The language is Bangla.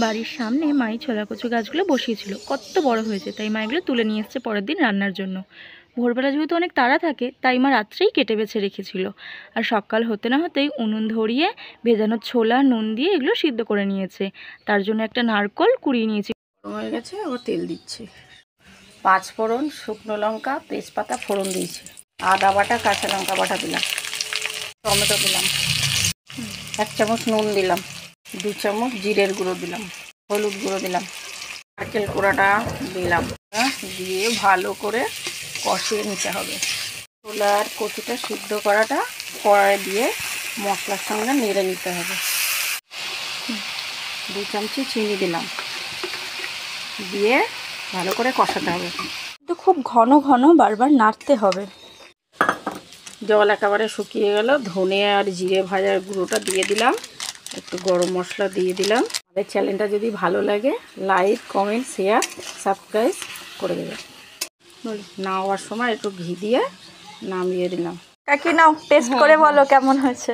বাড়ির সামনে মাই ছোলা কচু গাছগুলো বসিয়েছিল, কত বড় হয়েছে, তাই মা এগুলো তুলে নিয়ে এসছে পরের দিন রান্নার জন্য। ভোরবেলা যেহেতু অনেক তাড়া থাকে, তাই মা রাত্রেই কেটে বেছে রেখেছিল। আর সকাল হতে না হতেই উনুন ধরিয়ে ভেজানো ছোলা নুন দিয়ে এগুলো সিদ্ধ করে নিয়েছে। তার জন্য একটা নারকল কুড়িয়ে নিয়েছি। হয়ে গেছে, আবার তেল দিচ্ছি। 5 ফোড়ন, শুকনো লঙ্কা, তেজপাতা ফোড়ন দিয়েছি। আদা বাটা, কাঁচা লঙ্কা বাটা দিলাম, টমেটো দিলাম, 1 চামচ নুন দিলাম, 2 চামচ জিরের গুঁড়ো দিলাম, হলুদ গুঁড়ো দিলাম, নারকেল কোড়াটা দিলাম। দিয়ে ভালো করে কষিয়ে নিতে হবে। ছোলার কচুটা সিদ্ধ করাটা কড়াই দিয়ে মশলার সঙ্গে নেড়ে নিতে হবে। 2 চামচি চিনি দিলাম, দিয়ে ভালো করে কষাতে হবে। তো খুব ঘন ঘন বারবার নাড়তে হবে। জল একেবারে শুকিয়ে গেল। ধনে আর জিরে ভাজার গুঁড়োটা দিয়ে দিলাম, একটু গরম মশলা দিয়ে দিলাম। আমাদের চ্যানেলটা যদি ভালো লাগে লাইক, কমেন্ট, শেয়ার, সাবস্ক্রাইব করে দেবেন। নামাবার সময় একটু ঘি দিয়ে নামিয়ে দিলাম। কাকি নাও টেস্ট করে বলো কেমন হয়েছে।